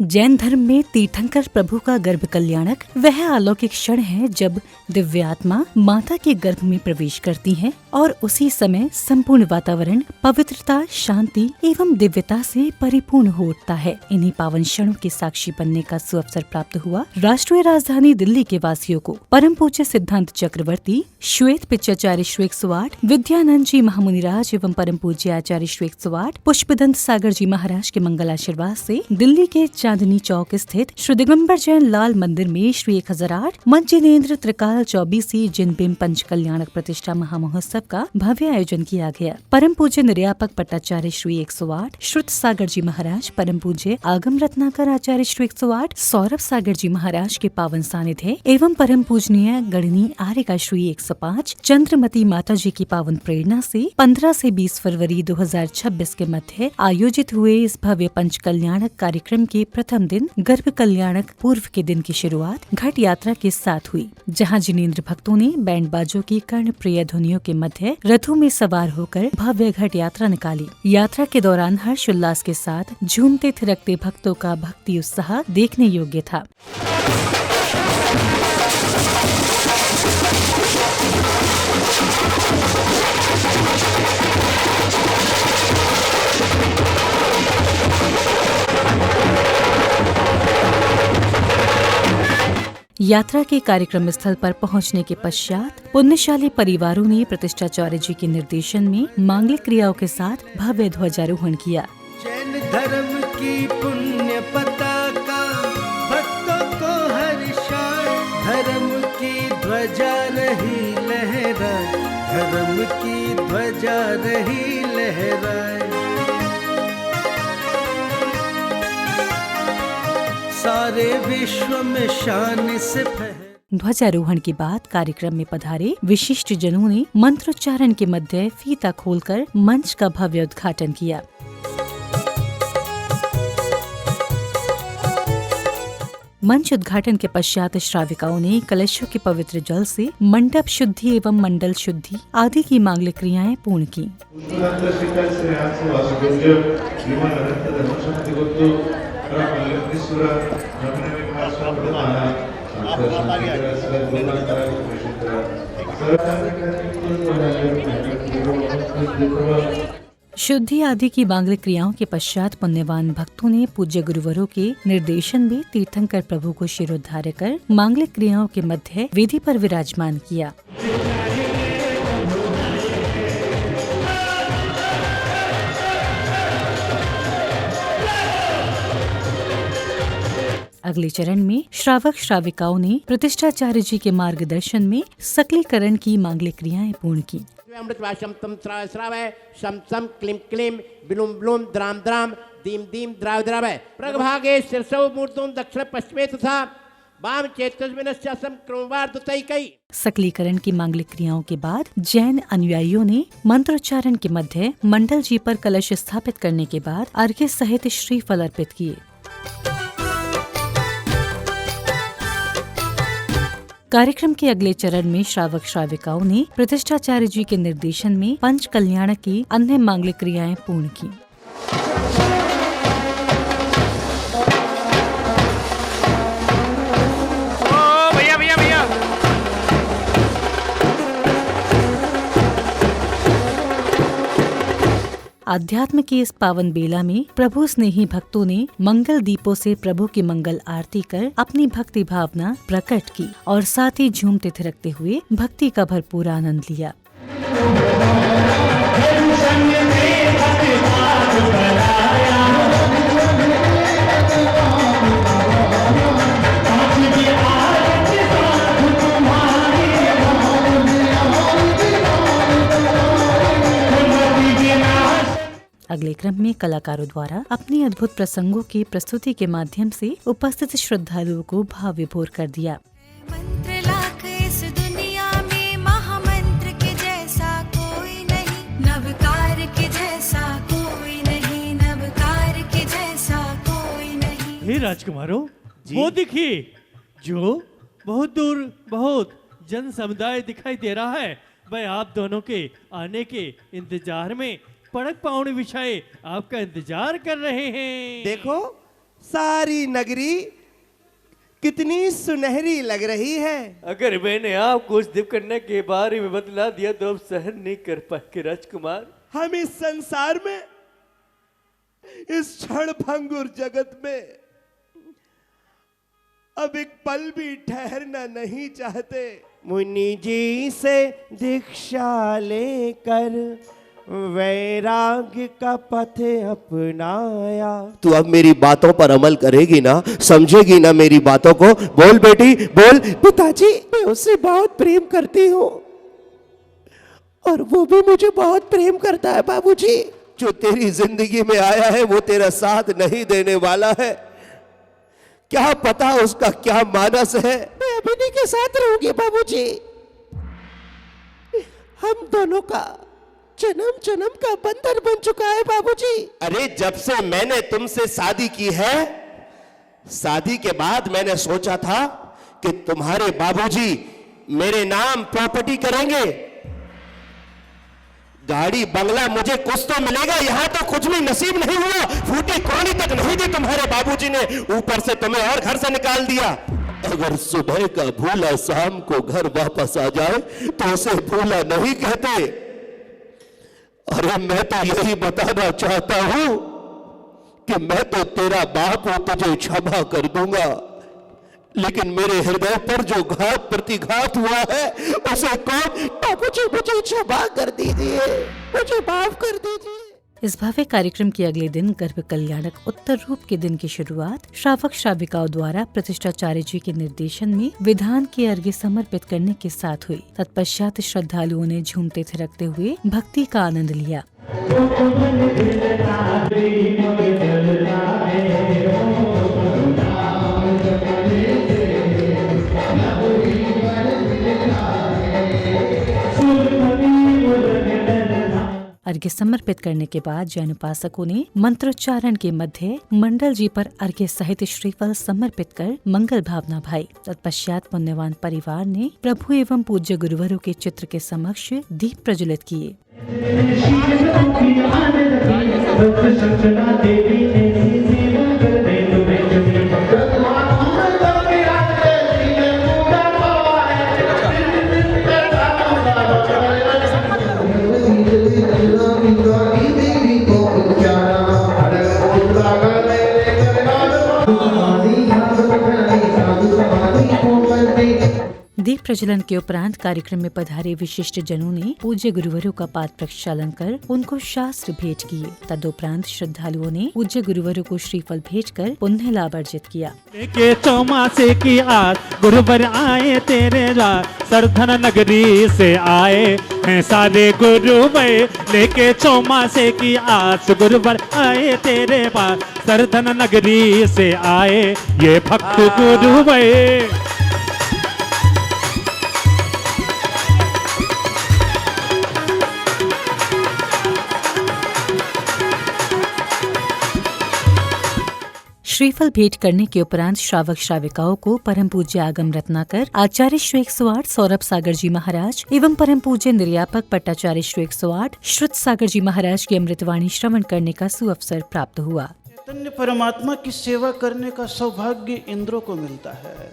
जैन धर्म में तीर्थंकर प्रभु का गर्भ कल्याणक वह अलौकिक क्षण है जब दिव्य आत्मा माता के गर्भ में प्रवेश करती है और उसी समय संपूर्ण वातावरण पवित्रता, शांति एवं दिव्यता से परिपूर्ण हो उठता है। इन्हीं पावन क्षणों के साक्षी बनने का सुअवसर प्राप्त हुआ राष्ट्रीय राजधानी दिल्ली के वासियों को। परम पूज्य सिद्धांत चक्रवर्ती श्वेत पिचाचार्य श्री 108 विद्यानंद जी महामुनिराज एवं परम पूज्य आचार्य श्री 108 पुष्पदंत सागर जी महाराज के मंगलाशीर्वाद से दिल्ली के चांदनी चौक स्थित श्री दिगंबर जैन लाल मंदिर में श्री 1008 मंजिनेन्द्र त्रिकाल 24 जिनबिम पंच कल्याणक प्रतिष्ठा महामहोत्सव का भव्य आयोजन किया गया। परम पूज्य निर्यापक पट्टाचार्य श्री 108 श्रुत सागर जी महाराज, परम पूज्य आगम रत्नाकर आचार्य श्री 108 सौरभ सागर जी महाराज के पावन सानिध्य एवं परम पूजनीय गणनी आर्यका श्री 105 चंद्रमती माता जी की पावन प्रेरणा से 15 से 20 फरवरी 2026 के मध्य आयोजित हुए इस भव्य पंच कल्याणक कार्यक्रम के प्रथम दिन गर्भ कल्याणक पूर्व के दिन की शुरुआत घट यात्रा के साथ हुई, जहां जिनेंद्र भक्तों ने बैंड बाजों की कर्ण प्रिय ध्वनियों के मध्य रथों में सवार होकर भव्य घट यात्रा निकाली। यात्रा के दौरान हर्ष उल्लास के साथ झूमते थिरकते भक्तों का भक्ति उत्साह देखने योग्य था। यात्रा के कार्यक्रम स्थल पर पहुंचने के पश्चात पुण्यशाली परिवारों ने प्रतिष्ठाचार्य जी के निर्देशन में मांगलिक क्रियाओं के साथ भव्य ध्वजारोहण किया। जैन धर्म की पुण्य पताका भक्तों को हर्षाए, धर्म की ध्वजा रही लहराए, धर्म की ध्वजा रही लहराए। सारे विश्व में शान से ध्वजारोहण के बाद कार्यक्रम में पधारे विशिष्ट जनों ने मंत्रोच्चारण के मध्य फीता खोलकर मंच का भव्य उद्घाटन किया। मंच उद्घाटन के पश्चात श्राविकाओं ने कलशों के पवित्र जल से मंडप शुद्धि एवं मंडल शुद्धि आदि की मांगलिक क्रियाएं पूर्ण की। शुद्धि आदि की मांगलिक क्रियाओं के पश्चात पुण्यवान भक्तों ने पूज्य गुरुवरों के निर्देशन में तीर्थंकर प्रभु को शिरोद्धार्य कर मांगलिक क्रियाओं के मध्य वेदी पर विराजमान किया। अगले चरण में श्रावक श्राविकाओं ने प्रतिष्ठाचार्य जी के मार्गदर्शन में सकलीकरण की मांगलिक क्रियाएं पूर्ण की। अमृतवाशम तम श्रावय शम सम क्लीम क्लीम बिलुम ब्लुम द्राम द्राम दीम दीम द्राव द्रावय प्रगभागे शीर्षौ मूर्तों दक्षिण पश्चिमे तथा वाम चेतस्मिनस्यासम क्रमवार्धतैकै। सकलीकरण की मांगलिक क्रियाओं के बाद जैन अनुयायियों ने मंत्रोच्चारण के मध्य मंडल जी पर कलश स्थापित करने के बाद अर्घ्य सहित श्रीफल अर्पित किए। कार्यक्रम के अगले चरण में श्रावक श्राविकाओं ने प्रतिष्ठाचार्य जी के निर्देशन में पंच कल्याणक की अन्य मांगलिक क्रियाएं पूर्ण की। आध्यात्म के इस पावन बेला में प्रभु स्नेही भक्तों ने मंगल दीपों से प्रभु की मंगल आरती कर अपनी भक्ति भावना प्रकट की और साथ ही झूमते थिरकते हुए भक्ति का भरपूर आनंद लिया। अगले क्रम में कलाकारों द्वारा अपनी अद्भुत प्रसंगों की प्रस्तुति के माध्यम से उपस्थित श्रद्धालुओं को भाव विभोर कर दिया। मंत्र लाख इस दुनिया में महामंत्र के जैसा कोई नहीं, नवकार के जैसा कोई नहीं, नवकार के जैसा कोई नहीं। हे राजकुमारों, वो देखिए जो बहुत दूर बहुत जन समुदाय दिखाई दे रहा है, भाई आप दोनों के आने के इंतजार में पड़क पावनी विछाए आपका इंतजार कर रहे हैं। देखो सारी नगरी कितनी सुनहरी लग रही है। अगर मैंने आपको उस दिवकन्या के बारे में बतला दिया तो आप सहन नहीं कर पाएंगे राजकुमार। हम इस संसार में, इस क्षण भंगुर जगत में अब एक पल भी ठहरना नहीं चाहते। मुनि जी से दीक्षा लेकर वैराग्य का पथ अपनाया। तू अब मेरी बातों पर अमल करेगी ना, समझेगी ना मेरी बातों को? बोल बेटी बोल। पिताजी मैं उससे बहुत प्रेम करती हूँ और वो भी मुझे बहुत प्रेम करता है। बाबूजी जो तेरी जिंदगी में आया है वो तेरा साथ नहीं देने वाला है। क्या पता उसका क्या मानस है। मैं अभिनी के साथ रहूंगी बाबूजी। हम दोनों का जन्म जन्म का बंधन बन चुका है बाबूजी। अरे जब से मैंने तुमसे शादी की है, शादी के बाद मैंने सोचा था कि तुम्हारे बाबूजी मेरे नाम प्रॉपर्टी करेंगे, गाड़ी बंगला मुझे कुछ तो मिलेगा। यहाँ तो कुछ भी नसीब नहीं हुआ। फूटी कौड़ी तक नहीं दी तुम्हारे बाबूजी ने, ऊपर से तुम्हें और घर से निकाल दिया। अगर सुबह का भूला शाम को घर वापस आ जाए तो उसे भूला नहीं कहते। अरे मैं तो यही बताना चाहता हूं कि मैं तो तेरा बाप हूं, तुझे क्षमा कर दूंगा, लेकिन मेरे हृदय पर जो घात प्रतिघात हुआ है उसे कौन। बाबूजी मुझे क्षमा कर दीजिए, मुझे माफ कर दीजिए। इस भव्य कार्यक्रम के अगले दिन गर्भ कल्याणक उत्तर रूप के दिन की शुरुआत श्रावक श्राविकाओं द्वारा प्रतिष्ठाचार्य जी के निर्देशन में विधान के अर्घ्य समर्पित करने के साथ हुई। तत्पश्चात श्रद्धालुओं ने झूमते थिरकते हुए भक्ति का आनंद लिया। अर्घ्य समर्पित करने के बाद जैन उपासकों ने मंत्रोच्चारण के मध्य मंडल जी पर अर्घ्य सहित श्रीफल समर्पित कर मंगल भावना भाई। तत्पश्चात पुण्यवान परिवार ने प्रभु एवं पूज्य गुरुवरों के चित्र के समक्ष दीप प्रज्वलित किए। दीप प्रज्वलन के उपरांत कार्यक्रम में पधारे विशिष्ट जनों ने पूज्य गुरुवरों का पाद प्रक्षालन कर उनको शास्त्र भेंट किए। तदुपरांत श्रद्धालुओं ने पूज्य गुरुवरों को श्रीफल भेंट कर पुण्य लाभ अर्जित किया। लेके चौमासे की आस गुरुवर आए तेरे द्वार, सरधन नगरी से आए हैं सारे गुरु भाई। लेके चौमासे की आस गुरुवर आए तेरे पास, सरधन नगरी से आए ये भक्त गुरु भाई। श्रीफल भेंट करने के उपरांत श्रावक श्राविकाओं को परम पूज्य आगम रत्नाकर, आचार्य श्री 108 सौरभ सागर जी महाराज एवं परम पूज्य निर्यापक पट्टाचार्य श्री 108 श्रुत सागर जी महाराज की अमृतवाणी श्रवण करने का सुअवसर प्राप्त हुआ। चैतन्य परमात्मा की सेवा करने का सौभाग्य इंद्रों को मिलता है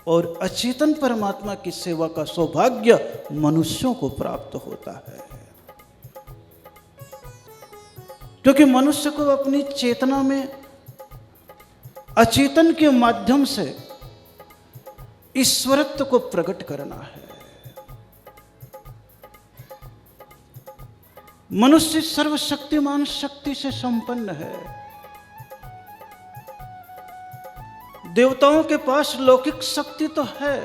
और अचेतन परमात्मा की सेवा का सौभाग्य मनुष्यों को प्राप्त होता है, क्योंकि मनुष्य को अपनी चेतना में अचेतन के माध्यम से ईश्वरत्व को प्रकट करना है। मनुष्य सर्वशक्तिमान शक्ति से संपन्न है। देवताओं के पास लौकिक शक्ति तो है,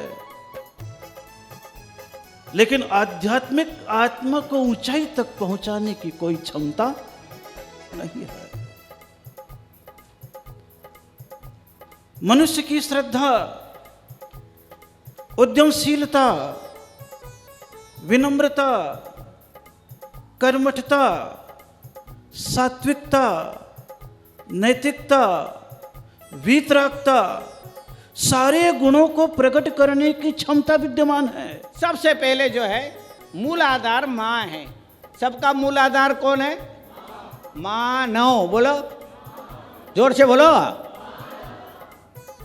लेकिन आध्यात्मिक आत्मा को ऊंचाई तक पहुंचाने की कोई क्षमता नहीं है। मनुष्य की श्रद्धा, उद्यमशीलता, विनम्रता, कर्मठता, सात्विकता, नैतिकता, वीतरागता, सारे गुणों को प्रकट करने की क्षमता विद्यमान है। सबसे पहले जो है मूल आधार माँ है। सबका मूल आधार कौन है? मानव। बोलो, जोर से बोलो।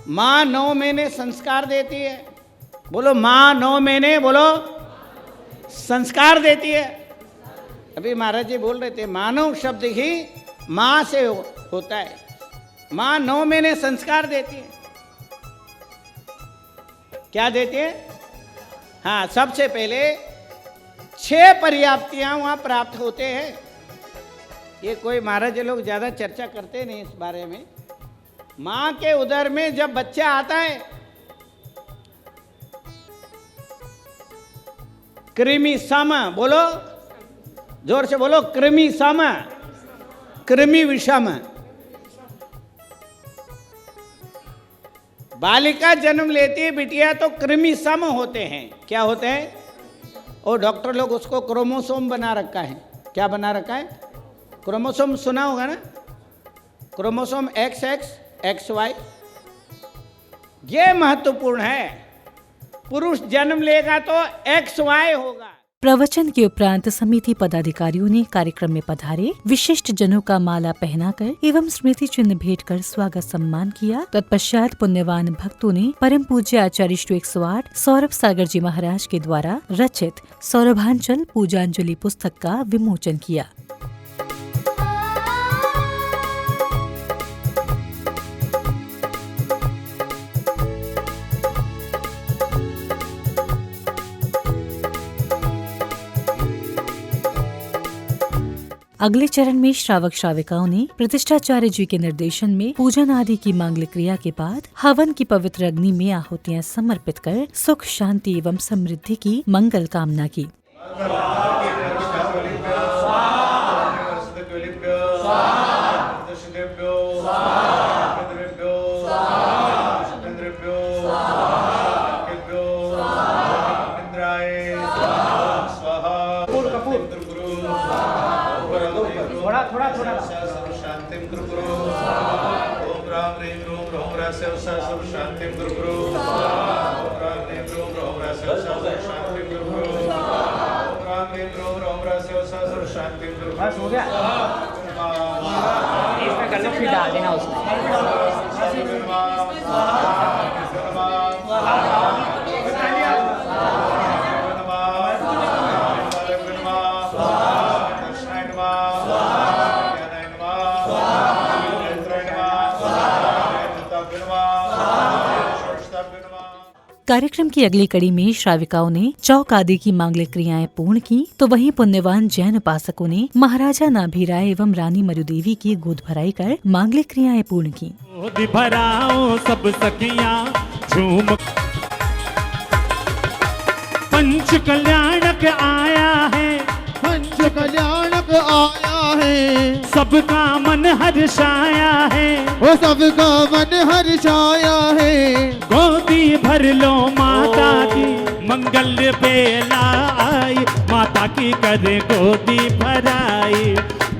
माँ 9 महीने संस्कार देती है। बोलो, माँ 9 महीने बोलो संस्कार देती है। अभी महाराज जी बोल रहे थे मानव शब्द ही माँ से होता है। माँ 9 महीने संस्कार देती है। क्या देती है? हाँ, सबसे पहले 6 पर्याप्तियां वहां प्राप्त होते हैं। ये कोई महाराज लोग ज्यादा चर्चा करते नहीं इस बारे में। मां के उदर में जब बच्चा आता है, कृमि सम, बोलो जोर से बोलो, कृमि सम, कृमि विषम। बालिका जन्म लेती है बिटिया तो कृमि सम होते हैं। क्या होते हैं? और डॉक्टर लोग उसको क्रोमोसोम बना रखा है। क्या बना रखा है? क्रोमोसोम सुना होगा ना, क्रोमोसोम XX, XY। ये महत्वपूर्ण है। पुरुष जन्म लेगा तो XY होगा। प्रवचन के उपरांत समिति पदाधिकारियों ने कार्यक्रम में पधारे विशिष्ट जनों का माला पहनाकर एवं स्मृति चिन्ह भेंट कर स्वागत सम्मान किया। तत्पश्चात पुण्यवान भक्तों ने परम पूज्य आचार्य श्री 108 सौरभ सागर जी महाराज के द्वारा रचित सौरभांचल पूजांजलि पुस्तक का विमोचन किया। अगले चरण में श्रावक श्राविकाओं ने प्रतिष्ठाचार्य जी के निर्देशन में पूजन आदि की मांगलिक क्रिया के बाद हवन की पवित्र अग्नि में आहुतियां समर्पित कर सुख शांति एवं समृद्धि की मंगल कामना की। थोड़ा शांतिं कुरु। ओम राम ह्रीं रूं ह्रौं ह्रस्यं सर्व शांतिं कुरु। ओम राम ह्रीं रूं ह्रौं ह्रस्यं सर्व शांतिं कुरु। ओम राम ह्रीं रूं ह्रौं ह्रस्यं सर्व शांतिं कुरु। बस हो गया। इसमें कर लो, फिर डाल देना उसमें। कार्यक्रम की अगली कड़ी में श्राविकाओं ने चौक आदि की मांगलिक क्रियाएं पूर्ण की, तो वहीं पुण्यवान जैन उपासकों ने महाराजा नाभीराय एवं रानी मरुदेवी की गोद भराई कर मांगलिक क्रियाएं पूर्ण की। गोद भराओ सब सखियां झूम, पंच कल्याणक आया है, पंच कल्याणक आया है, सबका मन हर्षाया है, वो सबका मन हर्षाया है। गोदी भर लो माता की, मंगल बेला आई, माता की करे गोदी भराई,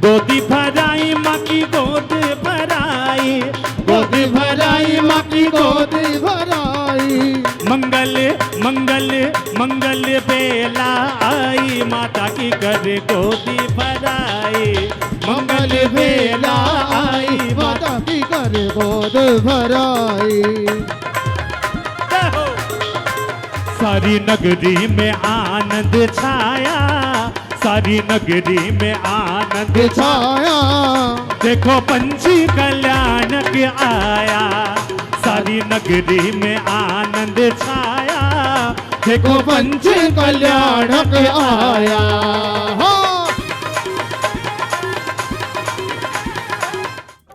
गोदी भराई माँ की गोद भराई, गोदी भराई माँ की गोद भराई। मंगल मंगल मंगल बेला आई, माता की करे गोदी भराई, मंगल बेला आई, माता की करे गोद भराई। सारी नगरी में आनंद छाया, सारी नगरी में आनंद छाया, देखो पंची कल्याणक आया, सारी नगरी में आनंद छाया, देखो पंची कल्याणक आया।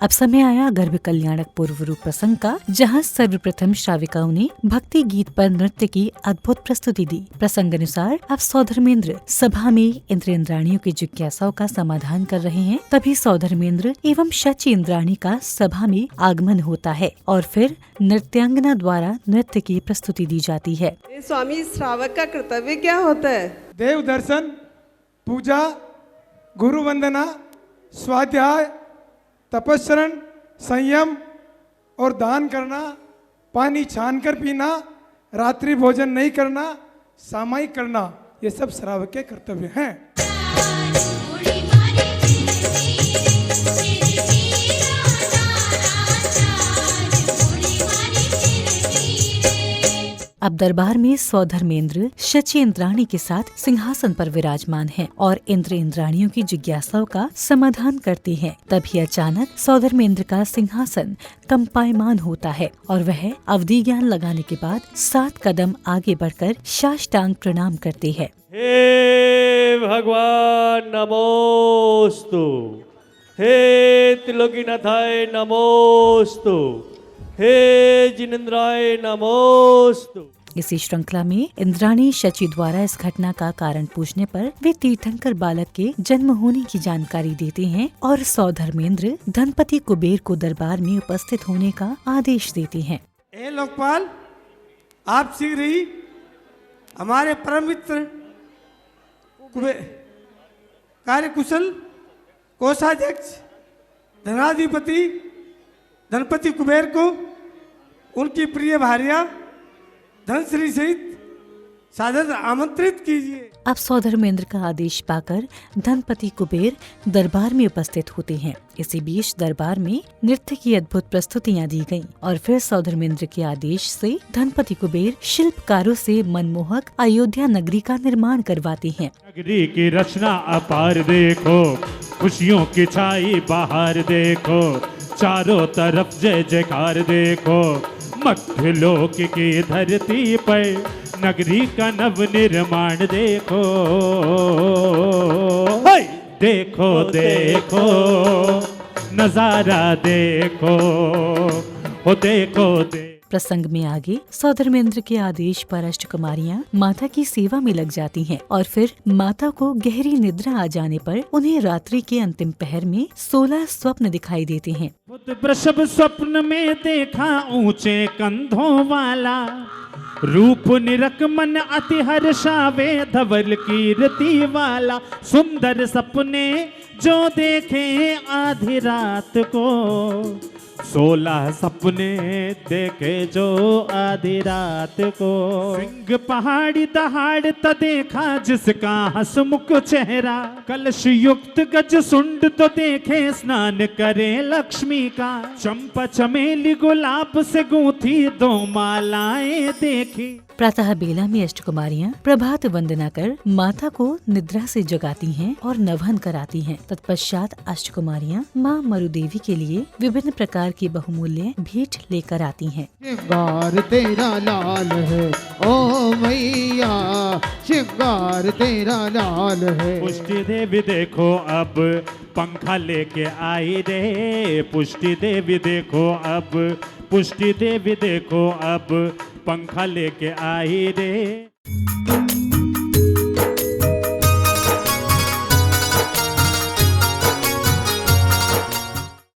अब समय आया गर्भ कल्याणक पूर्व रूप प्रसंग का, जहां सर्वप्रथम श्राविकाओं ने भक्ति गीत पर नृत्य की अद्भुत प्रस्तुति दी। प्रसंग अनुसार अब सौधर्मेंद्र सभा में इंद्र इंद्राणियों की जिज्ञासाओं का समाधान कर रहे हैं। तभी सौधर्मेंद्र एवं शची इंद्राणी का सभा में आगमन होता है और फिर नृत्यांगना द्वारा नृत्य की प्रस्तुति दी जाती है। स्वामी, श्रावक का कर्तव्य क्या होता है? देव दर्शन, पूजा, गुरु वंदना, स्वाध्याय, तपस्सरण, संयम और दान करना, पानी छान कर पीना, रात्रि भोजन नहीं करना, सामायिक करना, ये सब श्रावक के कर्तव्य हैं। अब दरबार में सौधर्मेंद्र शची इंद्राणी के साथ सिंहासन पर विराजमान हैं और इंद्र इंद्राणियों की जिज्ञासाओं का समाधान करते हैं। तभी अचानक सौधर्मेंद्र का सिंहासन कंपायमान होता है और वह अवधि ज्ञान लगाने के बाद 7 कदम आगे बढ़कर साष्टांग प्रणाम करते हैं। हे भगवान नमोस्तु, हे त्रिलोकीनाथाय नमोस्तु, हे जिनेंद्राय नमोस्तु। इसी श्रृंखला में इंद्राणी शची द्वारा इस घटना का कारण पूछने पर वे तीर्थंकर बालक के जन्म होने की जानकारी देते हैं और सौधर्मेंद्र धनपति कुबेर को दरबार में उपस्थित होने का आदेश देते हैं। ए लोकपाल, आप शीघ्र ही हमारे परम मित्र कुबेर, कार्यकुशल कोषाध्यक्ष धनाधिपति धनपति कुबेर को उनकी प्रिय भार्या धनश्री सहित सादर आमंत्रित कीजिए। अब सौधर्मेंद्र का आदेश पाकर धनपति कुबेर दरबार में उपस्थित होते हैं। इसी बीच दरबार में नृत्य की अद्भुत प्रस्तुतियां दी गईं और फिर सौधर्मेंद्र के आदेश से धनपति कुबेर शिल्पकारों से मनमोहक अयोध्या नगरी का निर्माण करवाते हैं। नगरी की रचना अपार देखो, खुशियों की छाई बाहर देखो, चारों तरफ जय जयकार देखो, मध्य लोक की धरती पर नगरी का नव निर्माण देखो। देखो देखो नजारा देखो, हो देखो देखो। प्रसंग में आगे सौधर्मेंद्र के आदेश पर अष्टकुमारियां माता की सेवा में लग जाती हैं और फिर माता को गहरी निद्रा आ जाने पर उन्हें रात्रि के अंतिम पहर में 16 स्वप्न दिखाई देते हैं। वृषभ स्वप्न में देखा ऊंचे कंधों वाला, रूप निरख मन अति हर्षावे धवल कीर्ति वाला, सुंदर सपने जो देखे आधी रात को, 16 सपने देखे जो आधी रात को। सिंह पहाड़ी दहाड़ त देखा जिसका हंसमुख चेहरा, कलश युक्त गज सुंड तो देखे स्नान करे लक्ष्मी का, चंपा चमेली गुलाब से गूंथी 2 मालाएं देखी। प्रातः बेला में अष्टकुमारियां प्रभात वंदना कर माता को निद्रा से जगाती हैं और नवहन कराती हैं। तत्पश्चात अष्टकुमारियां माँ मरुदेवी के लिए विभिन्न प्रकार की बहुमूल्य भेंट लेकर आती हैं। श्रृंगार तेरा लाल है ओ मैया, श्रृंगार तेरा लाल है। पुष्टि देवी देखो अब पंखा लेके आई रे, पुष्टि देवी देखो अब, पुष्टि देवी देखो अब पंखा लेके आई रे।